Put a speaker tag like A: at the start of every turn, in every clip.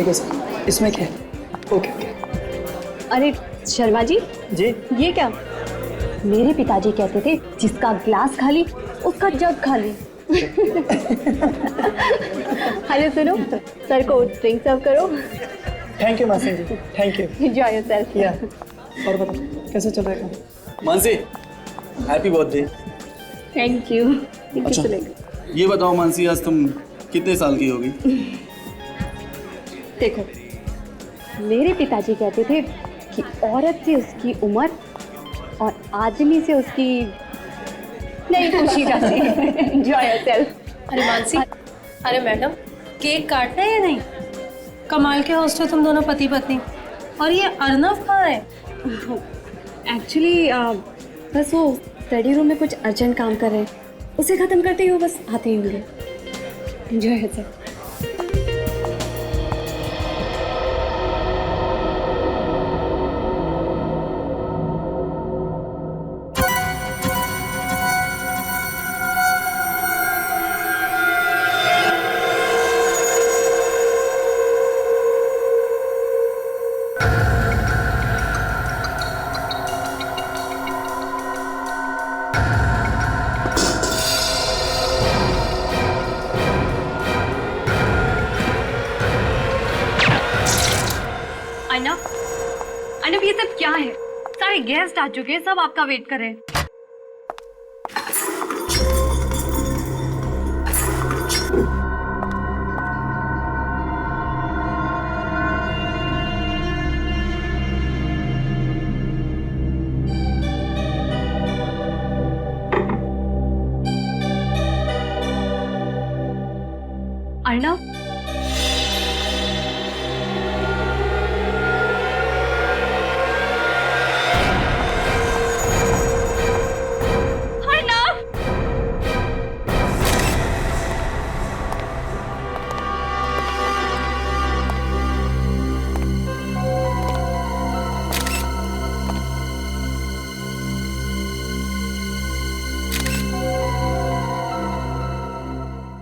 A: है सर, इसमें क्या है? Okay okay.
B: अरे शर्मा जी, ये क्या? मेरे पिताजी कहते थे जिसका ग्लास खाली उसका जग खाली। हेलो सुनो, सर को ड्रिंक सर्व करो।
A: थैंक यू मासी जी, थैंक यू।
B: Enjoy yourself.
A: या और बताओ कैसे चल रहा है काम?
C: Mansi, happy birthday.
B: Thank you.
C: अच्छा, ये बताओ मानसी, आज तुम कितने साल की होगी?
B: देखो, मेरे पिताजी कहते थे कि औरत से उसकी उम्र और आदमी से उसकी नहीं पूछी जाती। Enjoy yourself.
D: अरे मानसी, अरे मैडम, केक काटना है या नहीं? कमाल के होस्ट हो तुम दोनों पति पत्नी। और ये अर्नव कहाँ है?
B: एक्चुअली बस वो स्टडी रूम में कुछ अर्जेंट काम कर रहे हैं, उसे ख़त्म करते ही वो बस आते ही होंगे। Enjoy yourself. अर्नव, ये सब क्या है? सारे गेस्ट आ चुके हैं, सब आपका वेट कर रहे हैं। अर्नव,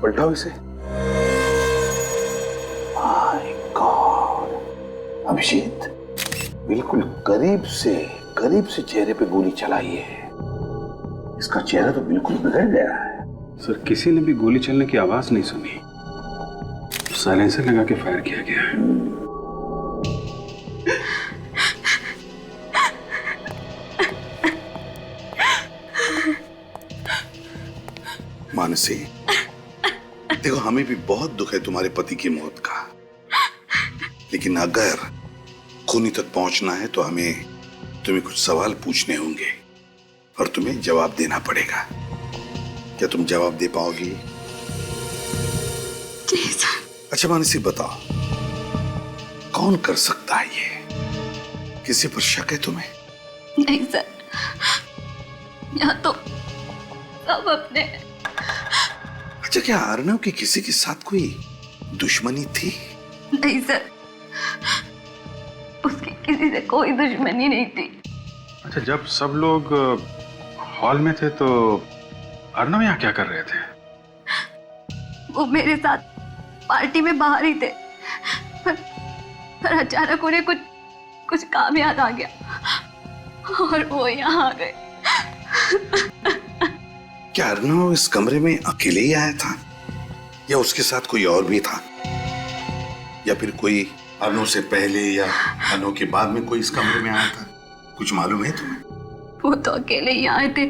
E: पलटाओ इसे। माय गॉड, अभिषेक बिल्कुल करीब से चेहरे पे गोली चलाई है। इसका चेहरा तो बिल्कुल बिगड़ गया है।
F: सर, किसी ने भी गोली चलने की आवाज नहीं सुनी, साइलेंसर लगा के फायर किया गया है।
E: मानसी, देखो हमें भी बहुत दुख है तुम्हारे पति की मौत का, लेकिन अगर खूनी तक पहुंचना है तो हमें तुम्हें कुछ सवाल पूछने होंगे और तुम्हें जवाब देना पड़ेगा। क्या तुम जवाब दे पाओगी?
B: जी सर।
E: अच्छा मानसी, बताओ कौन कर सकता है ये? किसी पर शक है तुम्हें?
B: नहीं सर, यहाँ तो सब अपने।
E: अच्छा, क्या अर्नव की किसी के साथ कोई दुश्मनी थी?
B: नहीं सर, उसकी किसी से कोई दुश्मनी नहीं थी।
F: अच्छा, जब सब लोग हॉल में थे तो अर्नव यहाँ क्या कर रहे थे?
B: वो मेरे साथ पार्टी में बाहर ही थे, पर अचानक उन्हें कुछ काम याद आ गया और वो यहाँ आ गए।
E: क्या अर्नव इस कमरे में अकेले ही आया था या उसके साथ कोई और भी था, या फिर कोई अर्नव से पहले या अर्नव के बाद में कोई इस कमरे में आया था? कुछ मालूम है तुम्हें?
B: वो तो अकेले ही आए थे,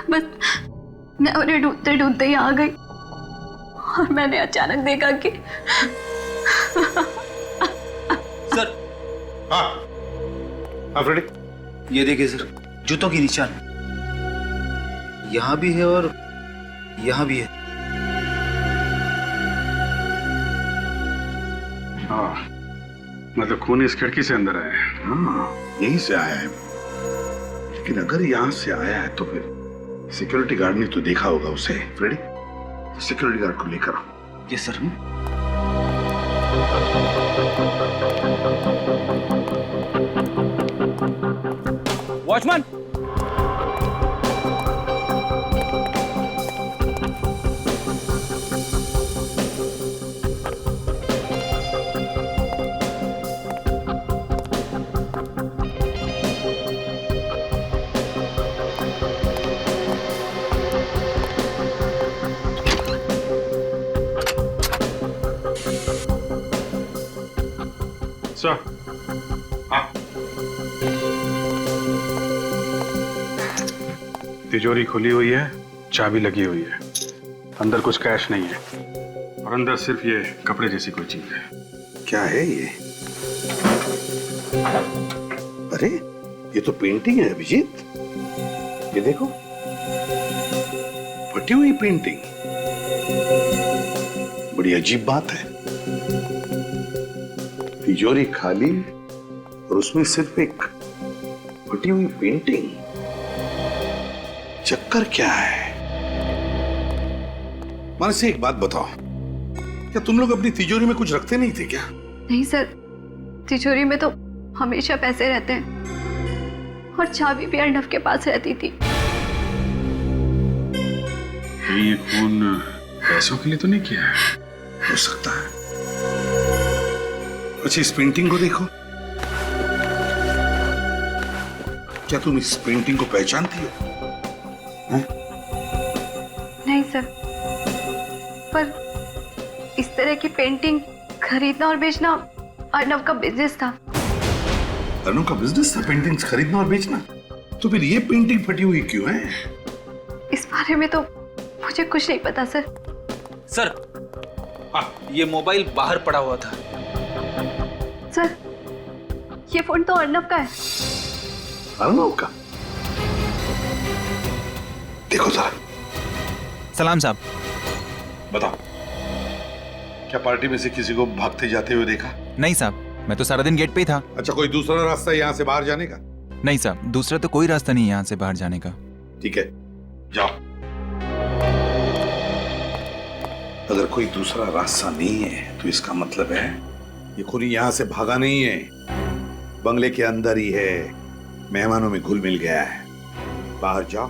B: बस मैं उन्हें ढूंढते ढूंढते ही आ गई और मैंने अचानक देखा कि
C: सर।
E: हाँ फ्रेडी,
C: ये देखिए सर, जूतों की निशान यहाँ भी है और यहाँ भी है।
F: हाँ, मतलब खून इस खिड़की से अंदर आया है।
E: हाँ यहीं से आया है, लेकिन अगर यहाँ से आया है तो फिर सिक्योरिटी गार्ड ने तो देखा होगा उसे। फ्रेडी, सिक्योरिटी गार्ड को लेकर आओ।
C: Yes sir. Watchman,
F: sir. हाँ, तिजोरी खुली हुई है, चाबी लगी हुई है, अंदर कुछ कैश नहीं है और अंदर सिर्फ ये कपड़े जैसी कोई चीज है।
E: क्या है ये? अरे ये तो पेंटिंग है अभिजीत, ये देखो, फटी हुई पेंटिंग। बड़ी अजीब बात है, तिजोरी खाली और उसमें सिर्फ एक फटी हुई पेंटिंग। चक्कर क्या है? मानसी एक बात बताओ, क्या तुम लोग अपनी तिजोरी में कुछ रखते नहीं थे क्या?
B: नहीं सर, तिजोरी में तो हमेशा पैसे रहते हैं और चाबी भी अर्नव के पास रहती थी।
F: ये खून पैसों के लिए तो नहीं किया है?
E: हो सकता है। अच्छा इस पेंटिंग को देखो, क्या तुम इस पेंटिंग को पहचानती हो?
B: नहीं सर, पर इस तरह की पेंटिंग खरीदना और बेचना अर्नव का बिजनेस था।
E: अर्नव का बिजनेस था पेंटिंग्स खरीदना और बेचना? तो फिर ये पेंटिंग फटी हुई क्यों है?
B: इस बारे में तो मुझे कुछ नहीं पता सर।
C: सर, हाँ, ये मोबाइल बाहर पड़ा हुआ था।
B: सर, ये फोन तो अर्नव का है।
E: अर्नव का? देखो जरा।
G: सलाम साहब।
E: बताओ, क्या पार्टी में से किसी को भागते जाते हुए देखा?
G: नहीं साहब, मैं तो सारा दिन गेट पे ही था।
E: अच्छा कोई दूसरा रास्ता यहाँ से बाहर जाने का?
G: नहीं साहब, दूसरा तो कोई रास्ता नहीं है यहाँ से बाहर जाने का।
E: ठीक है, जाओ। अगर कोई दूसरा रास्ता नहीं है तो इसका मतलब है ये खूनी यहाँ से भागा नहीं है, बंगले के अंदर ही है, मेहमानों में घुल मिल गया है। बाहर जाओ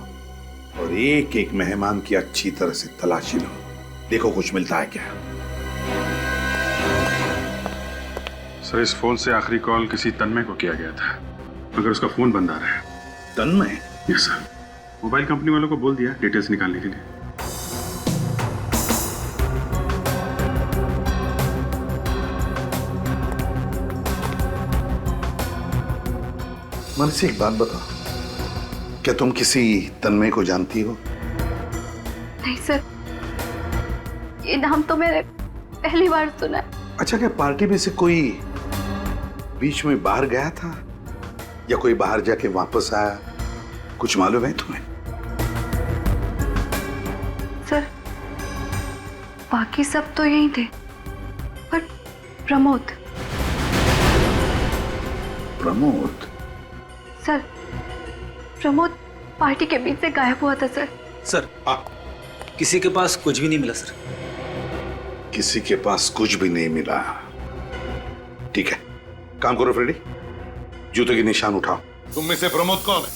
E: और एक एक मेहमान की अच्छी तरह से तलाशी लो, देखो कुछ मिलता है क्या।
F: सर इस फोन से आखिरी कॉल किसी तन्मय को किया गया था, मगर उसका फोन बंद आ रहा है।
E: तन्मय?
F: यस सर, मोबाइल कंपनी वालों को बोल दिया डिटेल्स निकालने के लिए।
E: मनसी एक बात बताओ, क्या तुम किसी तन्मय को जानती हो?
B: नहीं सर, ये नाम तो मैंने पहली बार सुना है।
E: अच्छा क्या पार्टी में से कोई बीच में बाहर गया था या कोई बाहर जाके वापस आया, कुछ मालूम है तुम्हें?
B: सर, बाकी सब तो यही थे, पर प्रमोद।
E: प्रमोद?
B: सर, प्रमोद पार्टी के बीच से गायब हुआ था सर।
C: सर, किसी के पास कुछ भी नहीं मिला सर।
E: किसी के पास कुछ भी नहीं मिला? ठीक है, काम करो फ्रेडी, जूते के निशान उठाओ। तुम में से प्रमोद कौन है?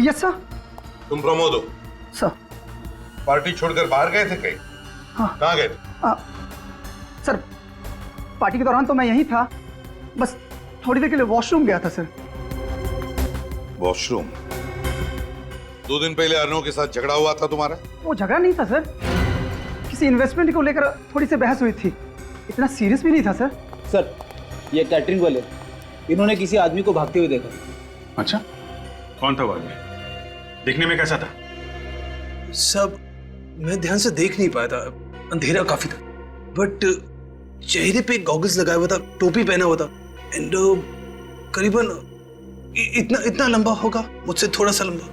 A: Yes sir.
E: तुम प्रमोद हो?
A: सर।
E: पार्टी छोड़कर बाहर गए थे कहीं?
A: हाँ।
E: कहाँ गए थे?
A: सर, पार्टी के दौरान तो मैं यहीं था, बस थोड़ी देर के लिए वॉशरूम गया था सर।
E: वॉशरूम? 2 दिन पहले अर्नव के साथ झगड़ा हुआ था तुम्हारा?
A: वो झगड़ा नहीं था सर, किसी इन्वेस्टमेंट को लेकर थोड़ी सी बहस हुई थी, इतना सीरियस भी नहीं था सर।
C: सर, ये कैटरिंग वाले, इन्होंने किसी आदमी को भागते हुए देखा।
F: अच्छा, कौन था वो आदमी? दिखने में कैसा था?
C: सब मैं ध्यान से देख नहीं पाया था, अंधेरा काफी था, बट चेहरे पे गॉगल्स लगाया हुआ था, टोपी पहना हुआ था, एंड करीबन इतना लंबा होगा, मुझसे थोड़ा सा लंबा।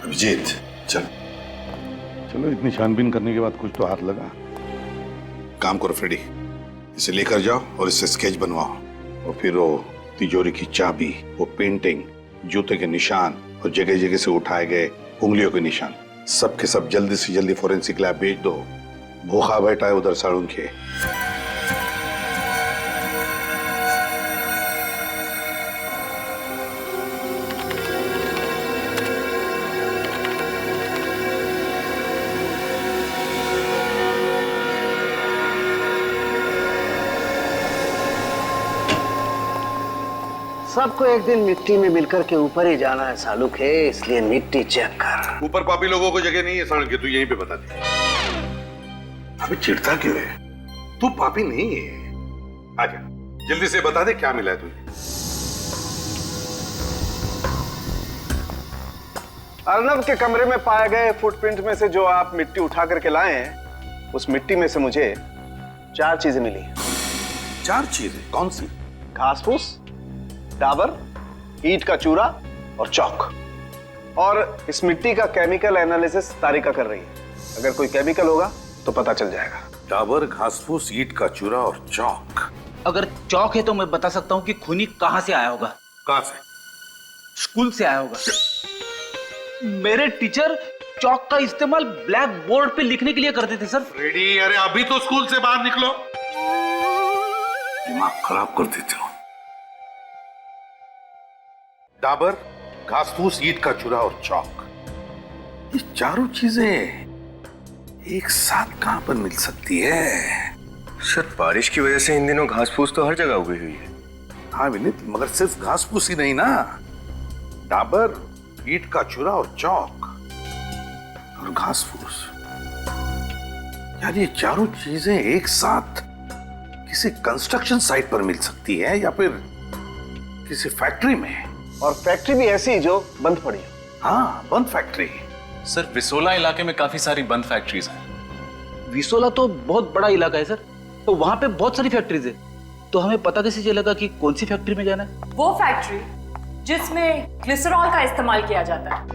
E: अभिजीत चलो चलो, इतनी छानबीन करने के बाद कुछ तो हाथ लगा। काम करो फ्रेडी, इसे लेकर जाओ और इससे स्केच बनवाओ, और फिर वो तिजोरी की चाबी, वो पेंटिंग, जूते के निशान और जगह जगह से उठाए गए उंगलियों के निशान, सब के सब जल्दी से जल्दी फोरेंसिक लैब भेज दो। भूखा बैठा है उधर साड़ून के।
H: सबको एक दिन मिट्टी में मिलकर के ऊपर ही जाना है सालुक है, इसलिए मिट्टी चेक कर।
E: ऊपर पापी लोगों को जगह नहीं है साड़ून के, तू यहीं पे बता दे। अबे चिढ़ता क्यों है? तू पापी नहीं है। आजा जल्दी से बता दे क्या मिला है तुझे।
I: अर्नब के कमरे में पाए गए फुटप्रिंट में से जो आप मिट्टी उठा करके लाए हैं, उस मिट्टी में से मुझे 4 चीजें मिली हैं।
E: 4 चीजें? कौन सी?
I: घास फूस, डाबर, ईंट का चूरा और चौक। और इस मिट्टी का केमिकल एनालिसिस तारिका कर रही है। अगर कोई केमिकल होगा तो पता चल जाएगा।
E: डाबर, घास फूस, ईंट का चूरा और चौक।
J: अगर चौक है तो मैं बता सकता हूँ कि खूनी कहाँ से आया होगा।
E: कहां से?
J: स्कूल से आया होगा। मेरे टीचर चौक का इस्तेमाल ब्लैक बोर्ड पे लिखने के लिए करते थे सर।
E: रेडी? अरे अभी तो स्कूल से बाहर निकलो, दिमाग खराब कर देते हो। डाबर, घास फूस, ईंट का चूरा और चौक, ये चारों चीजें एक साथ कहां पर मिल सकती है?
K: सर बारिश की वजह से इन दिनों घास फूस तो हर जगह उगी हुई है।
E: हाँ विनीत, मगर सिर्फ घास फूस ही नहीं ना, डाबर, ईंट का चूरा और चौक और घास फूस, यार ये चारों चीजें एक साथ किसी कंस्ट्रक्शन साइट पर मिल सकती है या फिर किसी फैक्ट्री में।
I: और फैक्ट्री भी ऐसी जो बंद पड़ी है।
E: हाँ, बंद फैक्ट्री।
L: सर विसोला इलाके में काफी सारी बंद फैक्ट्रीज हैं।
J: विसोला तो बहुत बड़ा इलाका है सर, तो वहां पे बहुत सारी फैक्ट्रीज है। तो हमें पता कैसे चलेगा कि कौन सी फैक्ट्री में जाना है?
M: वो फैक्ट्री जिसमें ग्लिसरॉल का इस्तेमाल किया जाता है।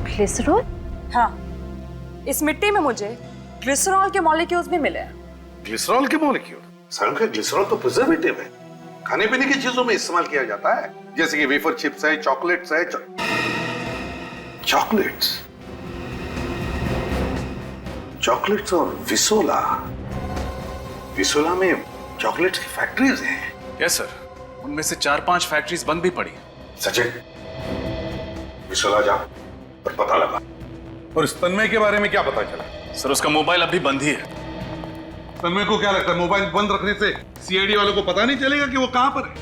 B: ग्लिसरॉल?
M: हाँ, इस मिट्टी में मुझे ग्लिसरॉल के मॉलिक्यूल्स भी मिले हैं।
E: ग्लिसरॉल के मॉलिक्यूल? सर का ग्लिसरॉल तो प्रिजर्वेटिव है, खाने पीने की चीजों में इस्तेमाल किया जाता है, जैसे कि वेफर चिप्स है, चॉकलेट्स है। चॉकलेट्स और विसोला। विसोला में चॉकलेट्स की फैक्ट्रीज हैं।
L: यस सर, उनमें से 4-5 फैक्ट्रीज बंद भी पड़ी।
E: सचिन, विसोला जा और पता लगा। और इस तन्मय के बारे में क्या पता चला?
L: सर उसका मोबाइल अभी बंद ही है।
E: तन्मय को क्या लगता है मोबाइल बंद रखने से सीआईडी वालों को पता नहीं चलेगा कि वो कहां पर है?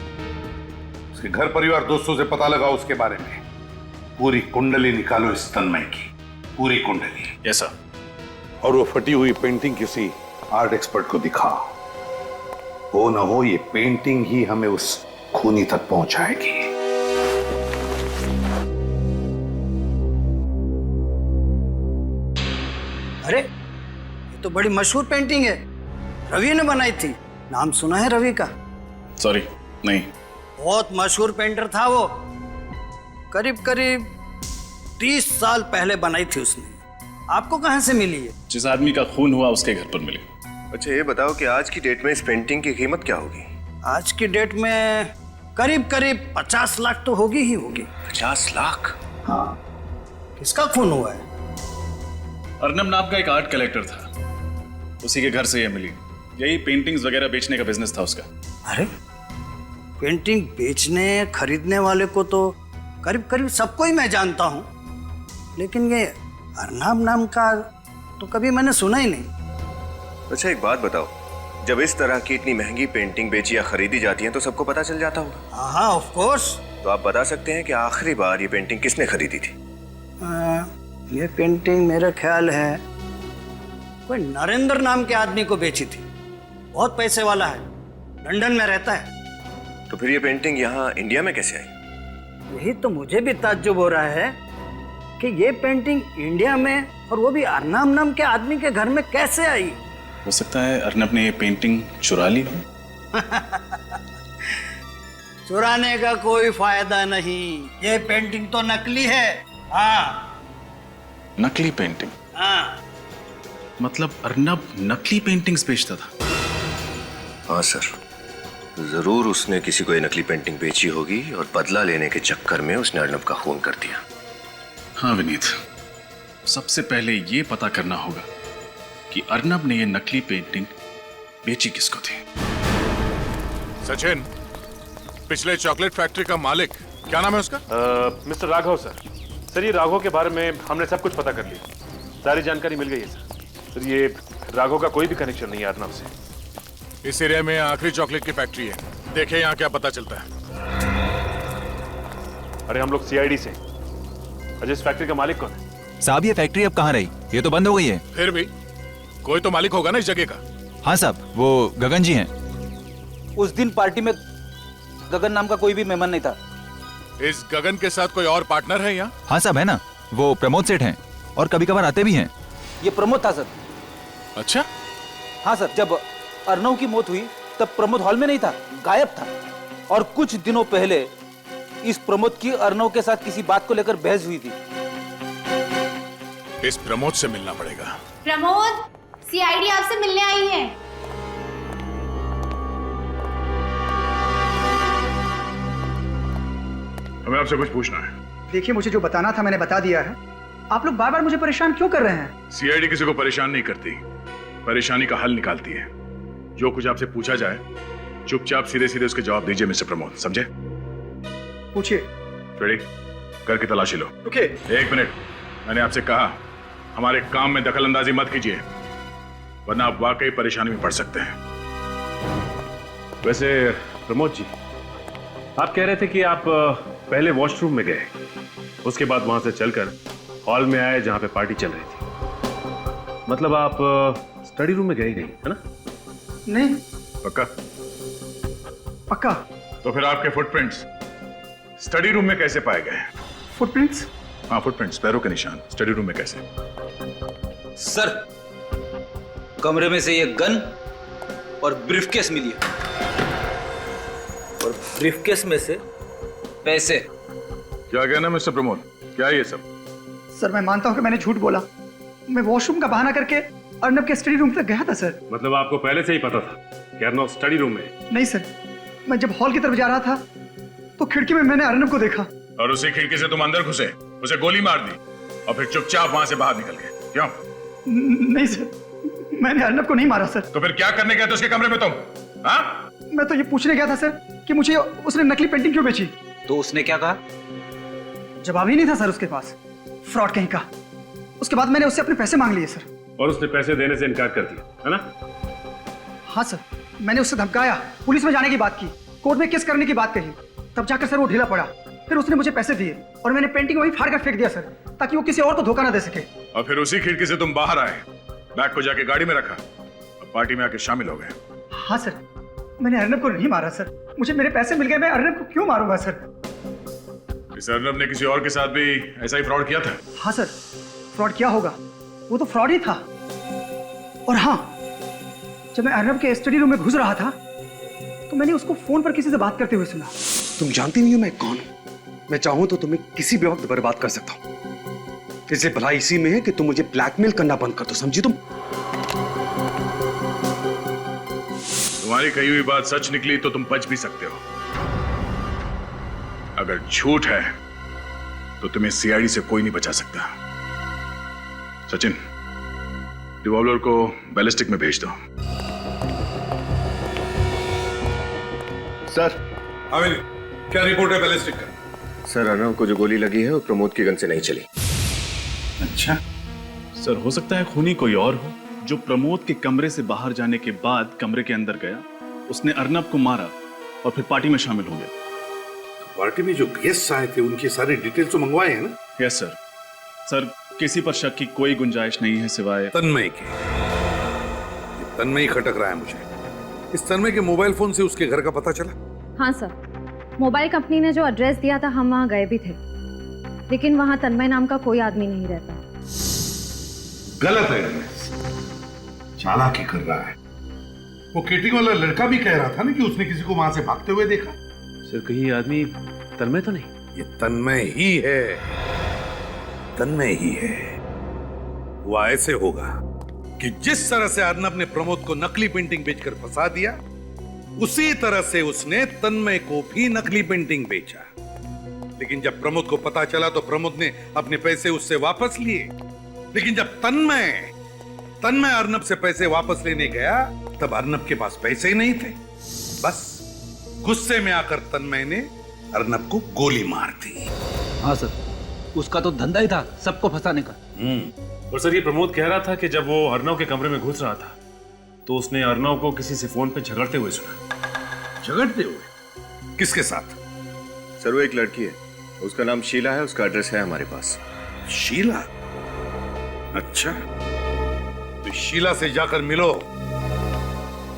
E: उसके घर परिवार दोस्तों से पता लगा उसके बारे में। पूरी कुंडली निकालो इस तन्मय की, पूरी कुंडली।
L: Yes sir.
E: और वो फटी हुई पेंटिंग किसी आर्ट एक्सपर्ट को दिखा। हो ना हो ये पेंटिंग ही हमें उस खूनी तक पहुंचाएगी।
H: अरे ये तो बड़ी मशहूर पेंटिंग है, रवि ने बनाई थी। नाम सुना है रवि का?
L: सॉरी, नहीं।
H: बहुत मशहूर पेंटर था वो। करीब करीब 30 साल पहले बनाई थी उसने। आपको कहां से मिली है?
L: जिस आदमी का खून हुआ उसके घर पर मिली।
K: अच्छा ये बताओ कि आज की डेट में इस पेंटिंग की कीमत क्या होगी?
H: आज की डेट में करीब करीब 50 लाख तो होगी ही होगी।
K: 50 लाख?
H: हाँ। किसका खून हुआ है?
L: अर्नब नाम का एक आर्ट कलेक्टर था, उसी के घर से ये मिली। यही पेंटिंग्स वगैरह बेचने का बिजनेस था उसका।
H: अरे पेंटिंग बेचने खरीदने वाले को तो करीब करीब सबको ही मैं जानता हूँ, लेकिन ये अर्नब नाम का तो कभी मैंने सुना ही नहीं।
K: अच्छा एक बात बताओ, जब इस तरह की इतनी महंगी पेंटिंग बेची या खरीदी जाती है तो सबको पता चल जाता होगा?
H: हाँ ऑफ कोर्स।
K: तो आप बता सकते हैं कि आखिरी बार ये पेंटिंग किसने खरीदी थी?
H: ये पेंटिंग मेरा ख्याल है कोई नरेंद्र नाम के आदमी को बेची थी। बहुत पैसे वाला है, लंदन में रहता है।
K: तो फिर ये पेंटिंग यहाँ इंडिया में कैसे आई?
H: यही तो मुझे भी ताज्जुब हो रहा है कि ये पेंटिंग इंडिया में, और वो भी अर्नब नाम के आदमी के घर में कैसे आई?
L: हो सकता है अर्नब ने ये पेंटिंग चुरा ली हो।
H: चुराने का कोई फायदा नहीं, ये पेंटिंग तो नकली है। हाँ
L: नकली पेंटिंग?
H: हाँ।
L: मतलब अर्नब नकली पेंटिंग्स बेचता था?
K: हाँ सर, जरूर उसने किसी को ये नकली पेंटिंग बेची होगी और बदला लेने के चक्कर में उसने अर्नब का खून कर दिया।
L: हाँ विनीत, सबसे पहले ये पता करना होगा कि अर्नब ने ये नकली पेंटिंग बेची किसको थी।
N: सचिन, पिछले चॉकलेट फैक्ट्री का मालिक क्या नाम है उसका?
F: Mister Raghav sir. सर ये राघव के बारे में हमने सब कुछ पता कर लिया, सारी जानकारी मिल गई है सर। ये राघव का कोई भी कनेक्शन नहीं है अर्नब से।
N: इस एरिया में आखिरी चॉकलेट की फैक्ट्री है, देखे यहाँ क्या पता चलता है।
F: अरे हम लोग सीआईडी से। अजय इस फैक्ट्री का मालिक कौन है?
G: साहब ये फैक्ट्री अब कहाँ रही? ये तो बंद हो गई है।
N: फिर भी कोई तो मालिक होगा ना इस जगह का।
G: हाँ साहब, वो गगन जी हैं।
J: उस दिन पार्टी में गगन नाम का कोई भी मेहमान नहीं था।
N: इस गगन के साथ कोई और पार्टनर है यहाँ?
G: हाँ साहब, है ना, वो प्रमोद सेठ हैं और कभी कभार आते भी हैं।
J: ये प्रमोद था सर।
N: अच्छा?
J: हाँ सर, जब अर्नव की मौत हुई तब प्रमोद हॉल में नहीं था, गायब था। और कुछ दिनों पहले इस प्रमोद की अर्नव के साथ किसी बात को लेकर बहस हुई थी।
N: इस प्रमोद से मिलना पड़ेगा।
O: प्रमोद, सीआईडी आपसे मिलने आई है।
L: हमें आपसे कुछ पूछना है।
A: देखिए, मुझे जो बताना था मैंने बता दिया है। आप लोग बार बार मुझे परेशान क्यों कर रहे हैं?
L: सीआईडी किसी को परेशान नहीं करती, परेशानी का हल निकालती है। जो कुछ आपसे पूछा जाए चुपचाप सीधे सीधे उसके जवाब दीजिए मिस्टर प्रमोद, समझे?
A: पूछिए।
L: रेडी? घर की तलाशी लो।
A: ओके।
L: 1 मिनट, मैंने आपसे कहा हमारे काम में दखल अंदाजी मत कीजिए, वरना आप वाकई परेशानी में पड़ सकते हैं।
F: वैसे प्रमोद जी, आप कह रहे थे कि आप पहले वॉशरूम में गए, उसके बाद वहां से चलकर हॉल में आए जहां पे पार्टी चल रही थी। मतलब आप स्टडी रूम में गए ही नहीं, है ना?
A: नहीं।
L: पक्का?
A: पक्का।
L: तो फिर आपके फुटप्रिंट्स स्टडी रूम में कैसे पाए गए?
A: फुटप्रिंट्स?
L: हाँ, फुटप्रिंट्स, पैरों के निशान स्टडी रूम में कैसे?
J: सर, कमरे में से ये गन और ब्रीफकेस मिली है, और ब्रीफकेस में से पैसे।
L: क्या कहना मिस्टर प्रमोद, क्या है ये सब?
A: सर, मैं मानता हूं कि मैंने झूठ बोला। मैं वॉशरूम का बहाना करके अर्नब के स्टडी रूम तक गया था सर।
F: मतलब आपको पहले से ही पता था कि अर्नव स्टडी रूम में?
A: नहीं सर, मैं जब हॉल की तरफ जा रहा था तो खिड़की में मैंने अर्नब को देखा।
L: और उसी खिड़की से तुम अंदर घुसे, उसे गोली मार दी और फिर चुपचाप वहां से बाहर निकल गए, क्यों?
A: नहीं सर, मैंने अर्नब को नहीं मारा सर।
L: तो फिर क्या करने गए थे उसके कमरे में तुम? हाँ?
A: मैं तो ये पूछने गया था सर कि मुझे उसने नकली पेंटिंग क्यों बेची।
J: तो उसने क्या कहा?
A: जवाब ही नहीं था सर उसके पास, फ्रॉड कहीं का। उसके बाद मैंने उससे अपने पैसे मांग लिए सर।
F: और उसने पैसे देने से इनकार कर दिया, है ना?
A: हाँ सर, मैंने उससे धमकाया, पुलिस में जाने की बात की, कोर्ट में केस करने की बात कही, तब जाकर सर वो ढीला पड़ा। फिर उसने मुझे पैसे दिए और मैंने पेंटिंग वहीं फाड़ कर फेंक दिया सर, ताकि वो किसी और को धोखा ना दे सके।
L: और फिर उसी खिड़की से तुम बाहर आए, बैग को जाके गाड़ी में रखा और पार्टी में आके शामिल हो गए।
A: हाँ सर, मैंने अर्नब को नहीं मारा सर। मुझे मेरे पैसे मिल गए, मैं अर्नब को क्यों मारूंगा सर?
L: इस अर्नब ने किसी और के साथ भी ऐसा ही फ्रॉड किया था?
A: हाँ सर, फ्रॉड किया होगा, वो तो फ्रॉड ही था। और हाँ, जब मैं अर्नब के स्टडी रूम में घुस रहा था तो मैंने उसको फोन पर किसी से बात करते हुए सुना।
C: तुम जानती नहीं हो मैं कौन हूं। मैं चाहूं तो तुम्हें किसी भी वक्त बर्बाद कर सकता हूं। इसलिए भलाई इसी में है कि तुम मुझे ब्लैकमेल करना बंद कर दो, समझी तुम?
L: तुम्हारी कही हुई बात सच निकली तो तुम बच भी सकते हो, अगर झूठ है तो तुम्हें सीआईडी से कोई नहीं बचा सकता। सचिन, रिवॉल्वर को बैलिस्टिक में भेज दो।
K: सर।
E: आमिर, क्या रिपोर्ट है बैलिस्टिक का?
K: सर, अर्नव को जो गोली लगी है वो प्रमोद की गन से नहीं चली।
L: अच्छा सर, हो सकता है खूनी कोई और हो जो प्रमोद के कमरे से बाहर जाने के बाद कमरे के अंदर गया, उसने अर्नब को मारा और फिर पार्टी में शामिल हो गया।
E: पार्टी में जो गेस्ट आए थे उनकी सारी डिटेल्स तो मंगवाए हैं ना?
L: Yes sir. सर, किसी पर शक की कोई गुंजाइश नहीं है सिवाय
E: तन्मय के। तन्मय खटक रहा है मुझे। इस तन्मय के मोबाइल फोन से उसके घर का पता चला?
B: हाँ सर, मोबाइल कंपनी ने जो एड्रेस दिया था हम वहाँ गए भी थे, लेकिन वहाँ तन्मय नाम का कोई आदमी नहीं रहता।
E: गलत एड्रेस, चालाकी कर रहा है। वो केटरिंग वाला लड़का भी कह रहा था ना कि उसने किसी को वहां से भागते हुए देखा।
F: सर, कहीं आदमी तन्मय तो नहीं?
E: ये तन्मय ही है, तन्मय ही है। वो ऐसे होगा कि जिस तरह से अर्नब ने प्रमोद को नकली पेंटिंग बेचकर फंसा दिया, उसी तरह से उसने तन्मय को भी नकली पेंटिंग बेचा। लेकिन जब प्रमोद को पता चला तो प्रमोद ने अपने पैसे उससे वापस लिए। लेकिन जब तन्मय अर्नब से पैसे वापस लेने गया तब अर्नब के पास पैसे ही नहीं थे। बस गुस्से में आकर तन्मय ने अर्नब को गोली मार दी।
J: हाँ सर, उसका तो धंधा ही था सबको फंसाने का।
F: और सर, ये प्रमोद कह रहा था कि जब वो अर्नव के कमरे में घुस रहा था तो उसने अर्नव को किसी से फोन पे झगड़ते हुए सुना।
E: झगड़ते हुए? किसके साथ?
K: सर, वो एक लड़की है, उसका नाम शीला है, उसका एड्रेस है हमारे पास।
E: शीला? अच्छा, तो शीला से जाकर मिलो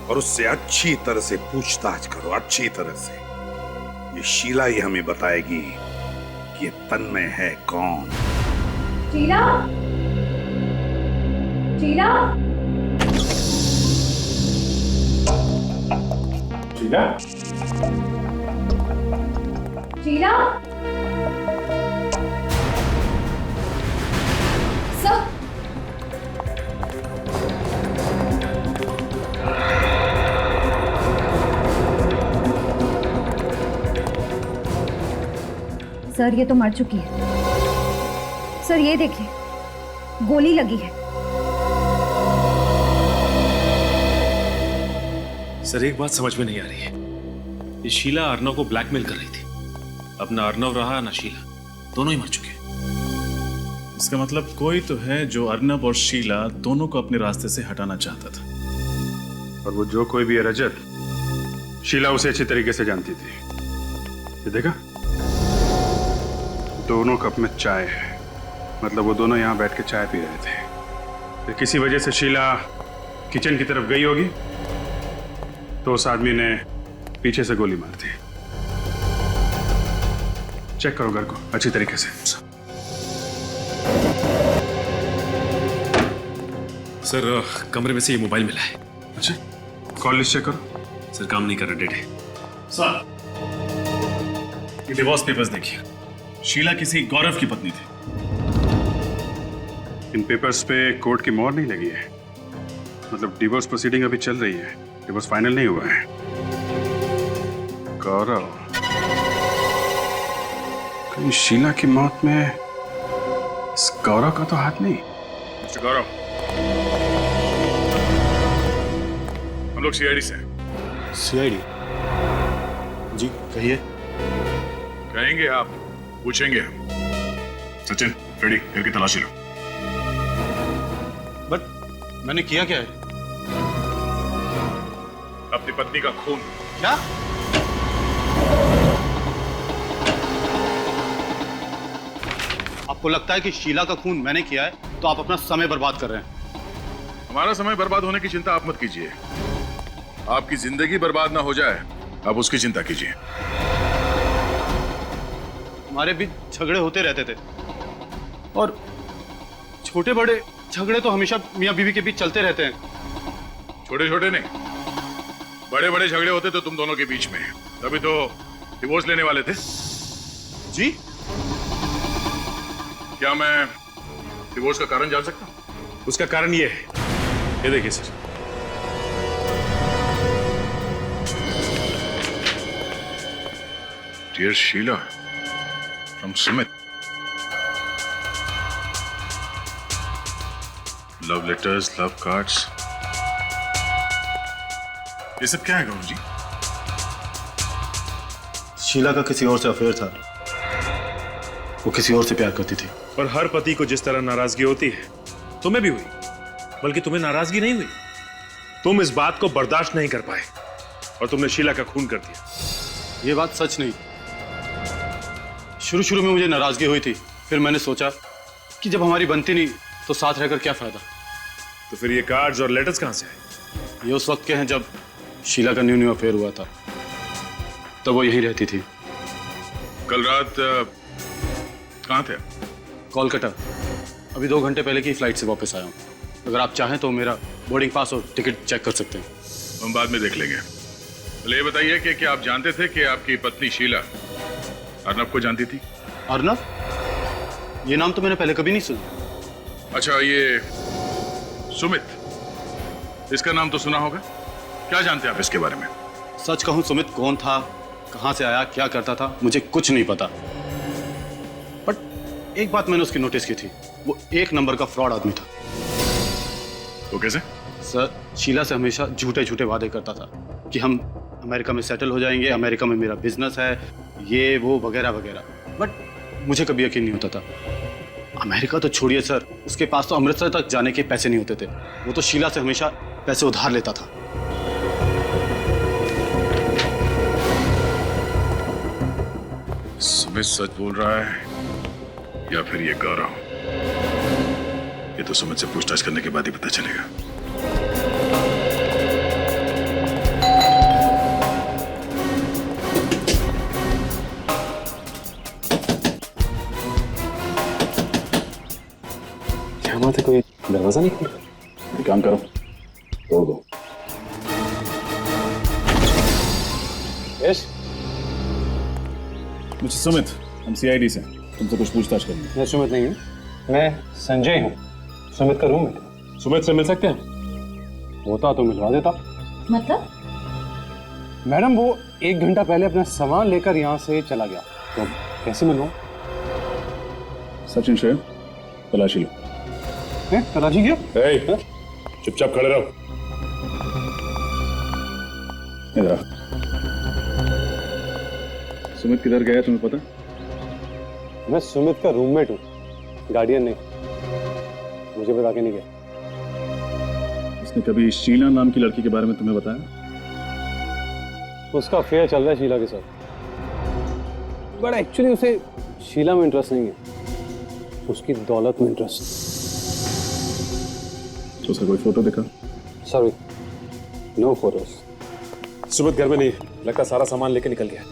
E: और उससे अच्छी तरह से पूछताछ करो, अच्छी तरह से। ये शीला ही हमें बताएगी कि ये तन्मय है कौन।
O: शीला, शीला,
F: शीला,
O: शीला, सर,
B: सर ये तो मर चुकी है। सर ये देखिए, गोली लगी है।
F: सर एक बात समझ में नहीं आ रही है, ये शीला अर्नव को ब्लैकमेल कर रही थी। अब ना अर्नव रहा ना शीला, दोनों ही मर चुके हैं।
L: इसका मतलब कोई तो है जो अर्नब और शीला दोनों को अपने रास्ते से हटाना चाहता था।
F: और वो जो कोई भी है रजत, शीला उसे अच्छी तरीके से जानती थी। ये देखा, दोनों कप में चाय है, मतलब वो दोनों यहाँ बैठ के चाय पी रहे थे। फिर किसी वजह से शीला किचन की तरफ गई होगी, तो उस आदमी ने पीछे से गोली मार दी। चेक करो घर को अच्छी तरीके से। सर कमरे में से ये मोबाइल मिला है। अच्छा, कॉल लिस्ट चेक करो। सर काम नहीं कर रहा, डेड है।
L: सर ये डिवोर्स पेपर्स देखिए, शीला किसी गौरव की पत्नी थी।
F: इन पेपर्स पे कोर्ट की मोहर नहीं लगी है, मतलब डिवोर्स प्रोसीडिंग अभी चल रही है, डिवोर्स फाइनल नहीं हुआ है। गौरव, कहीं शीला की मौत में इस गौरव का तो हाथ नहीं। मिस्टर गौरव, हम लोग सीआईडी से हैं।
N: सीआईडी? जी कहिए।
F: कहेंगे आप, पूछेंगे हम। सचिन रेडी, घर की तलाशी लो।
N: बट मैंने किया क्या है?
F: अपनी पत्नी का खून।
N: क्या? आपको लगता है कि शीला का खून मैंने किया है तो आप अपना समय बर्बाद कर रहे हैं।
P: हमारा समय बर्बाद होने की चिंता आप मत कीजिए, आपकी जिंदगी बर्बाद ना हो जाए, आप उसकी चिंता कीजिए।
N: हमारे बीच झगड़े होते रहते थे और छोटे बड़े झगड़े तो हमेशा मियां बीवी के बीच चलते रहते हैं।
P: छोटे छोटे नहीं, बड़े बड़े झगड़े होते तो तुम दोनों के बीच में, तभी तो डिवोर्स लेने वाले थे।
N: जी?
P: क्या मैं डिवोर्स का कारण जान सकता हूं?
F: उसका कारण ये है, ये देखिए sir.
P: Dear Sheela, from Sumit, love letters, love cards. ये सब क्या है गौरव जी?
N: शीला का किसी और से अफेयर था, वो किसी और से प्यार करती थी।
F: पर हर पति को जिस तरह नाराजगी होती है, तुम्हें भी हुई, बल्कि तुम्हें नाराजगी नहीं हुई, तुम इस बात को बर्दाश्त नहीं कर पाए और तुमने शीला का खून कर दिया।
N: ये बात सच नहीं। शुरू में मुझे नाराजगी हुई थी, फिर मैंने सोचा कि जब हमारी बनती नहीं तो साथ रहकर क्या फायदा।
F: तो फिर ये कार्ड्स और लेटर्स कहां से आए?
N: ये उस वक्त के हैं जब शीला का न्यू अफेयर हुआ था, तब वो यहीं रहती थी।
P: कल रात कहां थे?
N: कोलकाता। अभी 2 घंटे पहले की फ्लाइट से वापस आया हूँ। अगर आप चाहें तो मेरा बोर्डिंग पास और टिकट चेक कर सकते हैं।
P: हम बाद में देख लेंगे। पहले ये बताइए कि क्या आप जानते थे कि आपकी पत्नी शीला अर्नब को जानती थी?
N: अर्नब? ये नाम तो मैंने पहले कभी नहीं सुना।
P: अच्छा, ये सुमित, इसका नाम तो सुना होगा, क्या जानते हैं आप इसके बारे में?
N: सच कहूं, सुमित कौन था, कहां से आया, क्या करता था, मुझे कुछ नहीं पता। बट एक बात मैंने उसकी नोटिस की थी, वो 1 नंबर का फ्रॉड आदमी था।
P: वो कैसे?
N: सर, शीला से हमेशा झूठे झूठे वादे करता था कि हम अमेरिका में सेटल हो जाएंगे, अमेरिका में मेरा बिजनेस है, ये वो वगैरह वगैरह। बट मुझे कभी यकीन नहीं होता था। अमेरिका तो छोड़िए सर, उसके पास तो अमृतसर तक जाने के पैसे नहीं होते थे। वो तो शीला से हमेशा पैसे उधार लेता था।
P: सुमित सच बोल रहा है या फिर ये गौरव? ये तो सुमित से पूछताछ करने के बाद ही पता चलेगा।
L: बात है, कोई दरवाजा नहीं खुल रहा? एक काम करो, तोड़ दो। यस, मुझे सुमित, हम सीआईडी से, तुमसे कुछ पूछताछ करनी है।
N: मैं सुमित नहीं हूँ, मैं संजय हूँ, सुमित का रूममेट।
L: सुमित से मिल सकते हैं?
N: होता तो मिलवा देता।
B: मतलब?
N: मैडम वो 1 घंटा पहले अपना सामान लेकर यहाँ से चला गया, तो कैसे मिलवाऊं?
L: सचिन शेर, तलाशी लो।
N: तलाशी क्या?
L: चुपचाप खड़े रहो। इधर आओ। सुमित किधर गया तुम्हें पता?
N: मैं सुमित का रूममेट हूँ, गार्डियन नहीं। मुझे बता के नहीं गया।
L: उसने कभी शीला नाम की लड़की के बारे में तुम्हें बताया?
N: उसका अफेयर चल रहा है शीला के साथ, बट एक्चुअली उसे शीला में इंटरेस्ट नहीं है, उसकी दौलत में इंटरेस्ट।
L: तो उसका कोई फोटो दिखा?
N: Sorry, no photos.
L: सुमित घर में नहीं, लगता सारा सामान लेके निकल गया।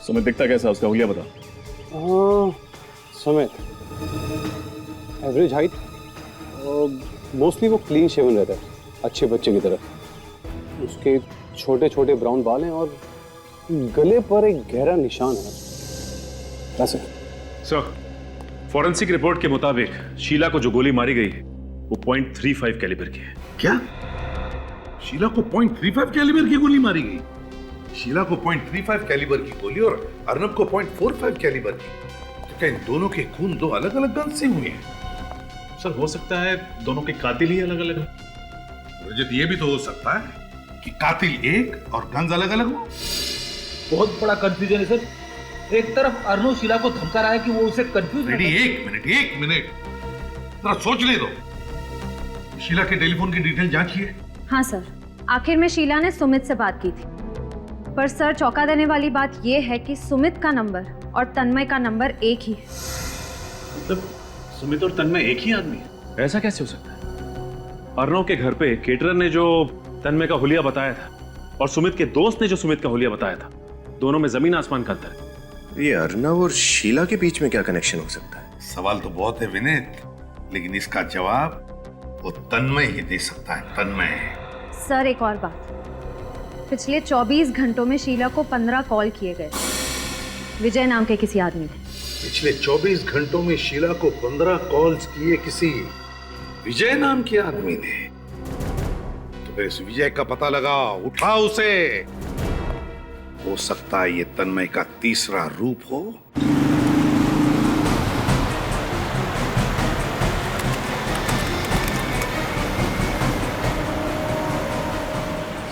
L: सुमित दिखता कैसा, उसका हुलिया बता।
N: सुमित एवरेज हाइट, मोस्टली वो क्लीन शेवन रहता है, अच्छे बच्चे की तरह। उसके छोटे छोटे ब्राउन बाल हैं और गले पर एक गहरा निशान है। ऐसे
F: सर, फॉरेंसिक रिपोर्ट के मुताबिक शीला को जो गोली मारी गई वो .35 कैलिबर की है।
E: क्या? शीला को .35 कैलिबर की गोली मारी गई? शीला को .35 कैलिबर की गोली और अर्नब को .45 कैलिबर की, तो क्या इन दोनों के खून दो अलग अलग गन से हुए हैं?
L: सर हो सकता है दोनों के कातिल ही अलग अलग हैं।
E: रजत, ये भी तो हो सकता है कि कातिल एक और गन्स अलग अलग हो।
J: बहुत बड़ा कंफ्यूजन है सर। एक तरफ अर्नव शीला को धमका रहा है कि वो उसे कंफ्यूज।
E: एक मिनट जरा सोच ले दो। शीला के टेलीफोन की डिटेल जांचिए।
O: हाँ सर, आखिर में शीला ने सुमित से बात की थी, पर सर चौंका देने वाली बात यह है कि सुमित का नंबर और तन्मय का नंबर एक ही है।
L: मतलब सुमित और तन्मय एक ही आदमी है?
F: ऐसा कैसे हो सकता है? अर्नव के घर पे केटरर ने जो तन्मय का हुलिया बताया था और सुमित के दोस्त ने जो सुमित का हुलिया बताया था, दोनों में जमीन आसमान का अंतर है।
K: ये अर्नव और शीला के बीच में क्या कनेक्शन हो सकता है?
E: सवाल तो बहुत है विनीत, लेकिन इसका जवाब वो तन्मय ही दे सकता है। तन्मय।
O: सर एक और बात, पिछले 24 घंटों में शीला को 15 कॉल किए गए, विजय नाम के किसी आदमी ने।
E: पिछले 24 घंटों में शीला को 15 कॉल्स किए किसी विजय नाम के आदमी ने। तो फिर इस विजय का पता लगा, उठा उसे। हो सकता है ये तन्मय का तीसरा रूप हो।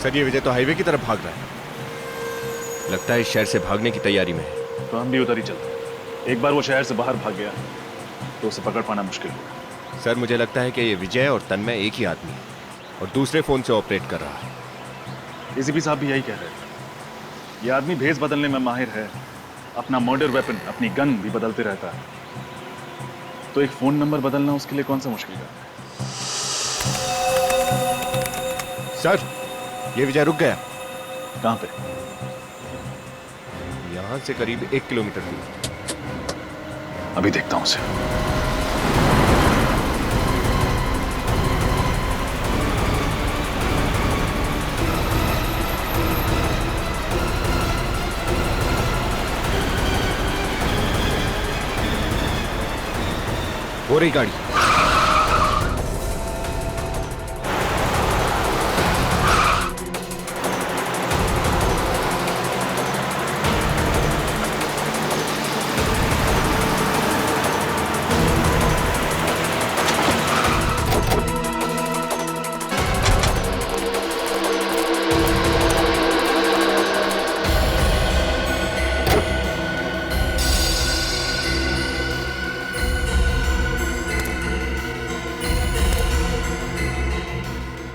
K: सर ये विजय तो हाईवे की तरफ भाग रहा है। लगता है इस शहर से भागने की तैयारी में है।
L: तो हम भी उधर ही चलते हैं। एक बार वो शहर से बाहर भाग गया तो उसे पकड़ पाना मुश्किल होगा।
K: सर मुझे लगता है कि ये विजय और तन्मय एक ही आदमी है और दूसरे फोन से ऑपरेट कर रहा है।
L: एसीपी साहब भी यही कह रहे थे। ये आदमी भेस बदलने में माहिर है, अपना मर्डर वेपन, अपनी गन भी बदलते रहता है, तो एक फोन नंबर बदलना उसके लिए कौन सा मुश्किल है?
K: सर ये विजय रुक गया।
L: कहां पे?
K: यहां से करीब 1 किलोमीटर दूर।
L: अभी देखता हूं उसे।
K: हो रही गाड़ी।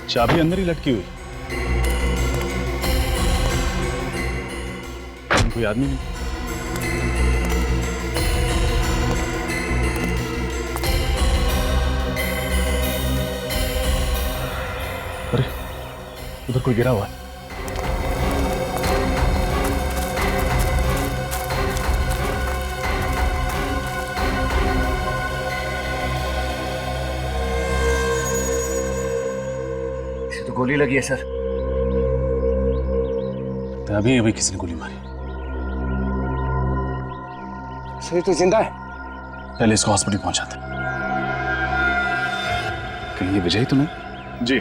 L: चाबी अंदर ही लटकी हुई। कोई आदमी नहीं। अरे उधर कोई गिरा हुआ है।
K: गोली लगी है सर।
L: अभी अभी किसी ने गोली मारी।
I: सर तो जिंदा है।
L: पहले इसको हॉस्पिटल पहुंचाते। कहीं ये विजय तो नहीं? जी।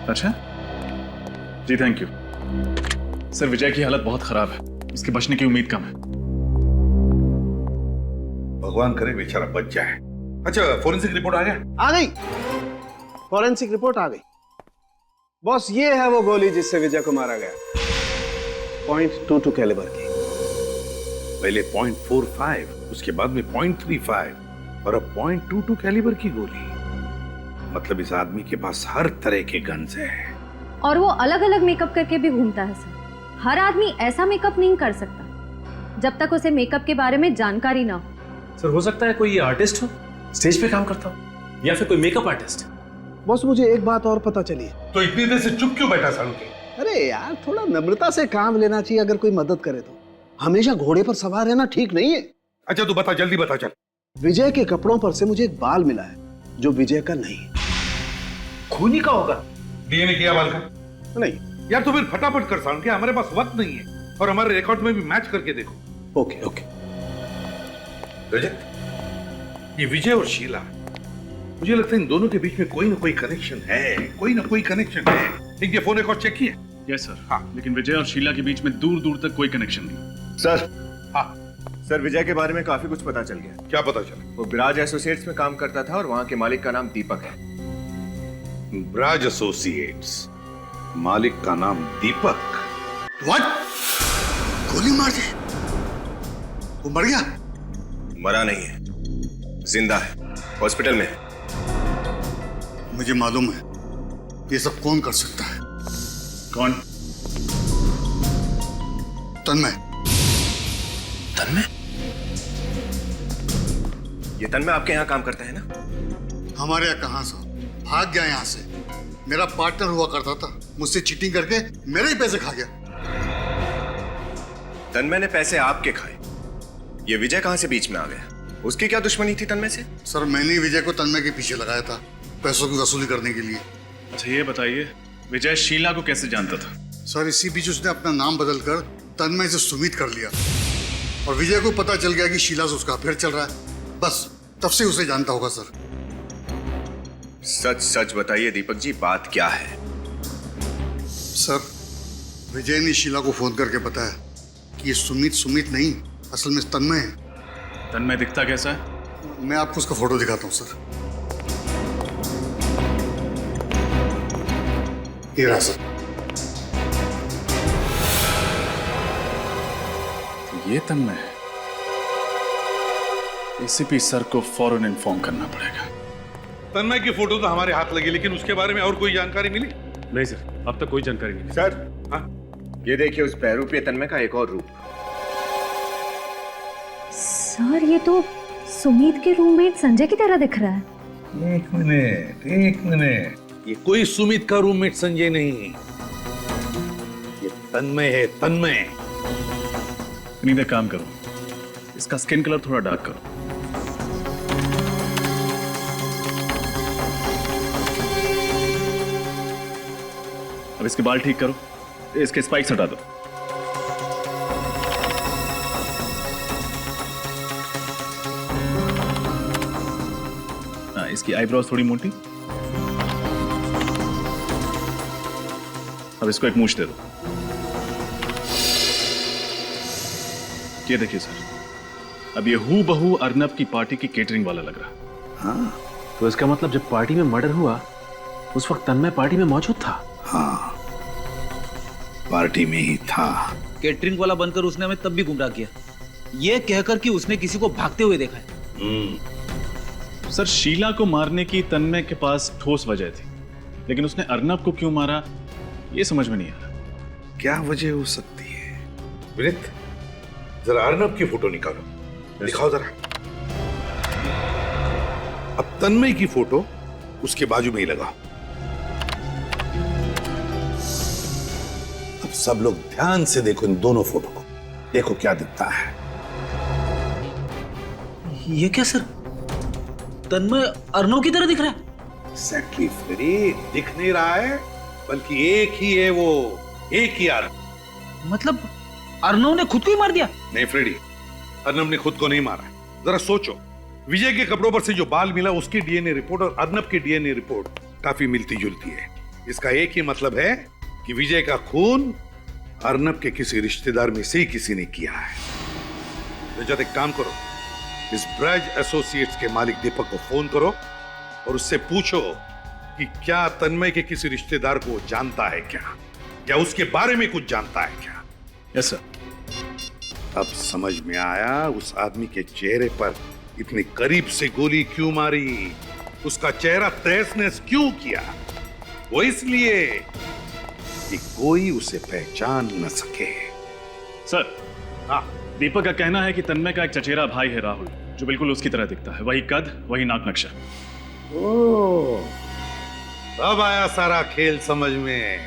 L: अच्छा जी, थैंक यू सर। विजय की हालत बहुत खराब है, इसके बचने की उम्मीद कम है।
E: भगवान करे बेचारा बच जाए। अच्छा, फोरेंसिक रिपोर्ट आ गया?
I: आ गई, फॉरेंसिक रिपोर्ट आ गई। बॉस, ये है वो गोली जिससे विजय को मारा गया। .22 कैलिबर की।
E: पहले .45, उसके बाद में .35 और अब .22 कैलिबर की गोली। मतलब इस आदमी के पास हर तरह के गन्स हैं।
O: और वो अलग अलग मेकअप करके भी घूमता है सर। हर आदमी ऐसा मेकअप नहीं कर सकता जब तक उसे मेकअप के बारे में जानकारी ना हो।
F: सर हो सकता है कोई आर्टिस्ट हो, स्टेज पे काम करता हो, या फिर कोई मेकअप आर्टिस्ट।
I: बॉस, मुझे एक बात और पता चली।
E: तो इतनी देर से चुप क्यों बैठा सालू के?
I: अरे यार, थोड़ा नम्रता से काम लेना चाहिए अगर कोई मदद करे तो। हमेशा घोड़े पर सवार रहना ठीक नहीं है।
E: अच्छा तू बता, जल्दी बता चल।
I: विजय के कपड़ों पर से मुझे एक बाल मिला है जो विजय का नहीं।
E: खूनी का होगा। डीएनए किया बाल का?
I: नहीं
E: यार, तो फिर फटाफट कर सालू के, हमारे पास वक्त नहीं है और हमारे रिकॉर्ड में भी मैच करके देखो।
I: Okay okay.
E: रजत, ये विजय और शीला, मुझे लगता है इन दोनों के बीच में कोई ना कोई कनेक्शन है, कोई ना कोई कनेक्शन है। इनके फोन रिकॉर्ड चेक किए?
L: Yes sir. हाँ, लेकिन विजय और शीला के बीच में दूर दूर तक कोई कनेक्शन नहीं।
K: सर।
E: हाँ
K: सर, विजय के बारे में काफी कुछ पता चल गया।
E: क्या पता चला?
K: वो ब्राज एसोसिएट्स में काम करता था और वहां के मालिक का नाम दीपक है।
E: ब्राज एसोसिएट्स, मालिक का नाम दीपक।
Q: व्हाट? गोली मार दी? वो मर गया?
K: मरा नहीं है, जिंदा है, हॉस्पिटल में है।
Q: मुझे मालूम है ये सब कौन कर सकता है।
L: कौन?
Q: तन्मय।
K: तन्मय? ये तन्मय आपके यहाँ काम करता है ना?
Q: हमारे यहाँ कहां से, भाग गया यहाँ से। मेरा पार्टनर हुआ करता था, मुझसे चीटिंग करके मेरे ही पैसे खा गया।
K: तन्मय ने पैसे आपके खाए, ये विजय कहां से बीच में आ गया? उसकी क्या दुश्मनी थी तन्मय से?
Q: सर, मैंने ही विजय को तन्मय के पीछे लगाया था, पैसों की वसूली करने के लिए।
L: अच्छा ये बताइए, विजय शीला को कैसे जानता था?
Q: सर, इसी बीच उसने अपना नाम बदलकर तन्मय से सुमित कर लिया और विजय को पता चल गया कि शीला से उसका अफेयर चल रहा है। बस तब से उसे जानता होगा। सर
K: सच सच बताइए दीपक जी, बात क्या है?
Q: सर, विजय ने शीला को फोन करके बताया कि ये सुमित नहीं, असल में तन्मय है।
L: तन्मय दिखता कैसा है?
Q: मैं आपको उसका फोटो दिखाता हूँ सर। ये रहा सर।
L: ये तन्मय है। एसीपी सर को फौरन इन्फॉर्म करना पड़ेगा।
E: तन्मय की फोटो तो हमारे हाथ लगी, लेकिन उसके बारे में और कोई जानकारी मिली?
F: नहीं सर, अब तक कोई जानकारी नहीं।
K: सर, हाँ, ये देखिए उस बहरूपीय तन्मय का एक और रूप।
O: सर, ये तो सुमित के रूममेट संजय की तरह दिख रहा है।
E: एक मिनट, ये कोई सुमित का रूममेट संजय नहीं, ये तन्मय है, तन्मय।
L: नहीं, एक काम करो, इसका स्किन कलर थोड़ा डार्क करो। अब इसके बाल ठीक करो, इसके स्पाइक्स हटा दो। हाँ, इसकी आईब्रोज थोड़ी मोटी। अब इसको एक मूंछ दे दो। ये देखिए सर, अब ये हूबहू अर्नब की पार्टी की केटरिंग वाला लग रहा।
F: हाँ, तो इसका मतलब जब पार्टी में मर्डर हुआ उस वक्त तन्मय पार्टी में मौजूद था।
E: हाँ, पार्टी में ही था।
J: केटरिंग वाला बनकर उसने हमें तब भी गुमराह किया, ये कहकर कि उसने किसी को भागते हुए देखा है।
L: सर, शीला को मारने की तन्मय के पास ठोस वजह थी, लेकिन उसने अर्नब को क्यों मारा ये समझ में नहीं आ रहा।
E: क्या वजह हो सकती है? विनीत, जरा अर्नब की फोटो निकालो, दिखाओ जरा। अब तन्मय की फोटो उसके बाजू में ही लगा। अब सब लोग ध्यान से देखो इन दोनों फोटो को, देखो क्या दिखता है।
J: ये क्या सर, तन्मय अर्नव की तरह दिख रहा है।
E: एग्जैक्टली फ्रेडी, दिख नहीं रहा है, बल्कि एक ही है वो, एक ही आदमी।
J: मतलब अर्नव ने खुद को ही मार दिया?
E: नहीं फ्रेडी, अर्नब ने खुद को नहीं मारा। जरा सोचो, विजय के कपड़ों पर से जो बाल मिला उसकी डीएनए रिपोर्ट और अर्नब की डीएनए रिपोर्ट काफी मिलती जुलती है। इसका एक ही मतलब है कि विजय का खून अर्नब के किसी रिश्तेदार में से ही किसी ने किया है। रजत, एक काम करो, इस ब्रज एसोसिएट्स के मालिक दीपक को फोन करो और उससे पूछो कि क्या तन्मय के किसी रिश्तेदार को जानता है क्या, या उसके बारे में कुछ जानता है क्या।
L: Yes sir.
E: अब समझ में आया उस आदमी के चेहरे पर इतने करीब से गोली क्यों मारी, उसका चेहरा तहस नहस क्यों किया। वो इसलिए कि कोई उसे पहचान न सके।
F: सर, हाँ, दीपक का कहना है कि तन्मय का एक चचेरा भाई है राहुल, जो बिल्कुल उसकी तरह दिखता है, वही कद, वही नाक नक्शा।
E: ओह, अब आया सारा खेल समझ में।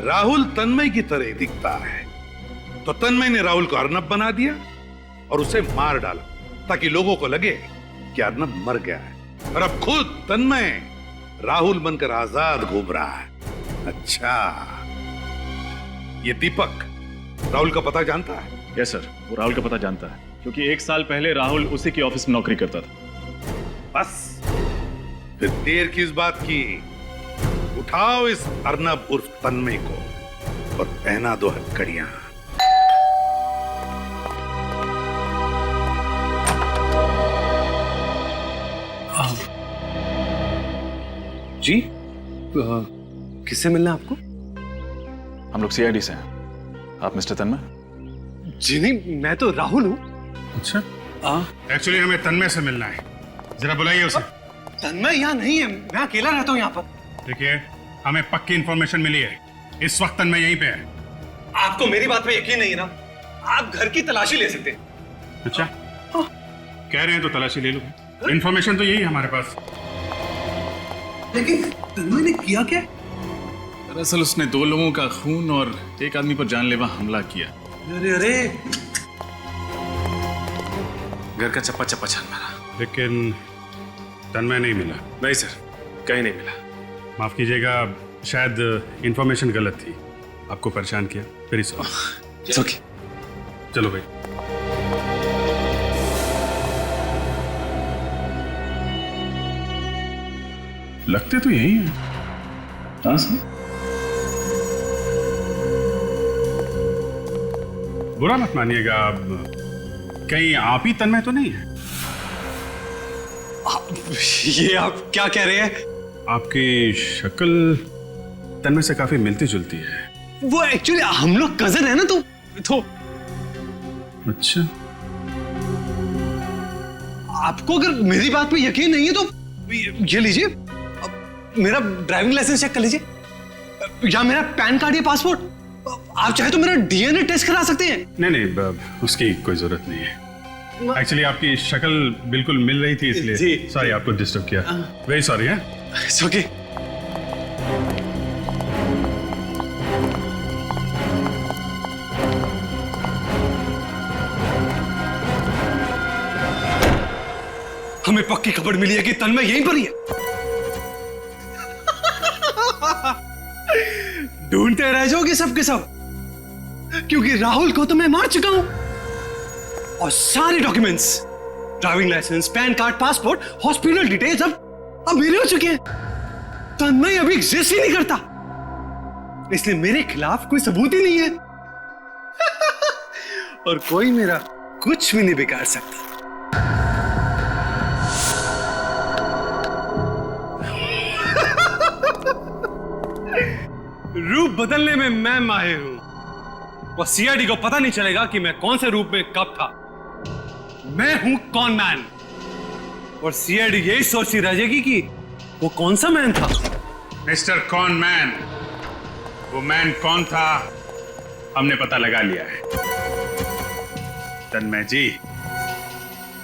E: राहुल तन्मय की तरह दिखता है, तो तन्मय ने राहुल को अर्नब बना दिया और उसे मार डाला, ताकि लोगों को लगे कि अर्नब मर गया है, और अब खुद तन्मय राहुल बनकर आजाद घूम रहा है। अच्छा, ये दीपक राहुल का पता जानता है?
F: यस सर, वो राहुल का पता जानता है, क्योंकि 1 साल पहले राहुल उसी की ऑफिस में नौकरी करता था।
E: बस फिर देर किस बात की, उठाओ इस अर्नब उर्फ तन्मय को और पहना दो हथकड़ियां।
C: जी, किससे मिलना है आपको?
L: हम लोग सीआईडी से हैं। आप मिस्टर तन्मय?
C: जी नहीं, मैं तो राहुल हूँ।
N: अच्छा, एक्चुअली हमें तन्मय से मिलना है, जरा बुलाइए उसे।
C: तन्मय यहाँ नहीं है, मैं अकेला रहता हूँ यहाँ पर।
N: देखिए, हमें पक्की इंफॉर्मेशन मिली है, इस वक्त तन्मय यहीं पे है।
C: आपको मेरी बात पे यकीन नहीं है ना? आप घर की तलाशी ले सकते हैं।
N: अच्छा, कह रहे हैं तो तलाशी ले लो, इंफॉर्मेशन तो यही है हमारे पास।
C: लेकिन तन्मय ने किया क्या?
L: दरअसल उसने 2 लोगों का खून और एक आदमी पर जानलेवा हमला किया।
C: अरे अरे, घर का चप्पा चप्पा छान मारा।
N: लेकिन तन्मय नहीं मिला।
C: नहीं सर, कहीं नहीं मिला।
N: माफ कीजिएगा, शायद इंफॉर्मेशन गलत थी, आपको परेशान किया, वेरी सॉरी।
C: ओके,
N: चलो भाई। लगते तो यही है। हाँ सर, बुरा मत मानिएगा, अब कहीं आप ही तन्मय तो नहीं है?
C: ये आप क्या कह रहे हैं?
N: आपकी शक्ल तन्मय से काफी मिलती जुलती है।
C: वो एक्चुअली हम लोग कजन है ना, तो
N: अच्छा,
C: आपको अगर मेरी बात पे यकीन नहीं है तो ये लीजिए, मेरा ड्राइविंग लाइसेंस चेक कर लीजिए, या मेरा पैन कार्ड या पासपोर्ट। आप चाहे तो मेरा डीएनए टेस्ट करा सकते हैं।
N: नहीं, उसकी कोई जरूरत नहीं है। एक्चुअली आपकी शक्ल बिल्कुल मिल रही थी, इसलिए सॉरी आपको डिस्टर्ब किया, वेरी सॉरी। है
C: ओके। हमें पक्की खबर मिली है कि तन्मय यहीं पर ही है। ढूंढते रह जाओगे सबके सब, क्योंकि राहुल को तो मैं मार चुका हूं, और सारे documents, driving licence, PAN card, passport, hospital details अब मेरे हो चुके हैं। तन्मय अभी एग्जिस्ट ही नहीं करता, इसलिए मेरे खिलाफ कोई सबूत ही नहीं है। और कोई मेरा कुछ भी नहीं बिगाड़ सकता। रूप बदलने में मैं माहिर हूं, और सीआईडी को पता नहीं चलेगा कि मैं कौन से रूप में कब था। मैं हूं कॉन मैन, और सीआईडी यही सोचती रह जाएगी कि वो कौन सा मैन था।
N: मिस्टर कॉन मैन, वो मैन कौन था हमने पता लगा लिया है। तन्मय जी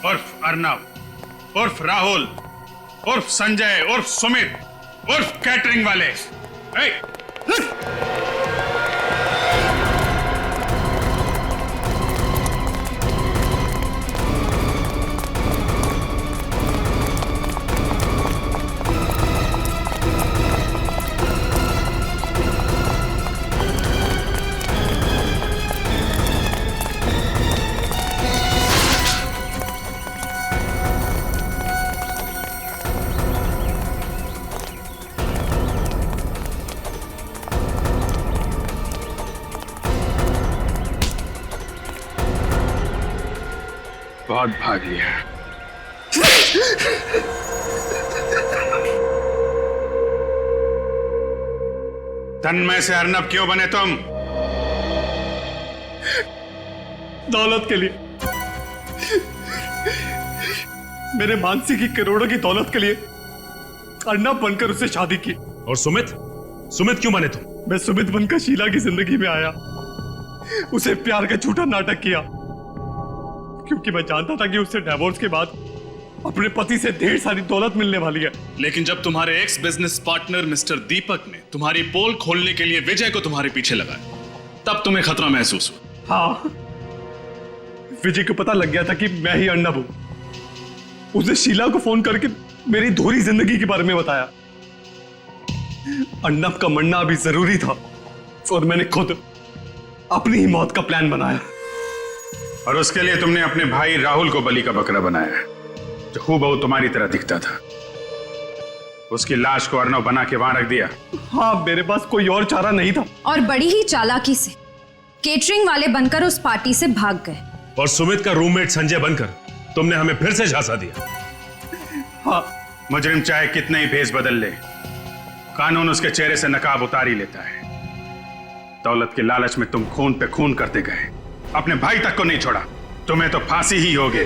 N: उर्फ अर्नब, उर्फ राहुल, उर्फ संजय, उर्फ सुमित, उर्फ कैटरिंग वाले।
P: बहुत भाग लिया। तन्मय से अर्नब क्यों बने तुम?
L: दौलत के लिए, मेरे मानसी की करोड़ों की दौलत के लिए अर्नब बनकर उससे शादी की।
F: और सुमित, सुमित क्यों बने तुम?
L: मैं सुमित बनकर शीला की जिंदगी में आया, उसे प्यार का झूठा नाटक किया, क्योंकि मैं जानता था कि उससे डिवोर्स के बाद अपने पति से ढेर सारी दौलत मिलने वाली है। लेकिन जब तुम्हारे एक्स बिजनेस पार्टनर मिस्टर दीपक ने तुम्हारी पोल खोलने के लिए विजय को तुम्हारे पीछे लगाया, तब तुम्हें खतरा महसूस हुआ। हाँ, विजय को पता लग गया था कि मैं ही अर्नब हूं। उसने शीला को फोन करके मेरी धोरी जिंदगी के बारे में बताया। अर्नब का मरना अभी जरूरी था और मैंने खुद अपनी ही मौत का प्लान बनाया।
P: और उसके लिए तुमने अपने भाई राहुल को बलि का बकरा बनाया, जो हूबहू तुम्हारी तरह दिखता था। उसकी लाश को अर्नब बना के वहां रख दिया।
L: हाँ, मेरे पास कोई और चारा नहीं था।
O: और बड़ी ही चालाकी से केटरिंग वाले बनकर उस पार्टी से भाग गए।
F: और सुमित का रूममेट संजय बनकर तुमने हमें फिर से झांसा दिया।
P: हाँ, मुजरिम चाहे कितने ही भेष बदल ले, कानून उसके चेहरे से नकाब उतार ही लेता है। दौलत के लालच में तुम खून पे खून करते गए, अपने भाई तक को नहीं छोड़ा। तुम्हें तो फांसी ही होगी।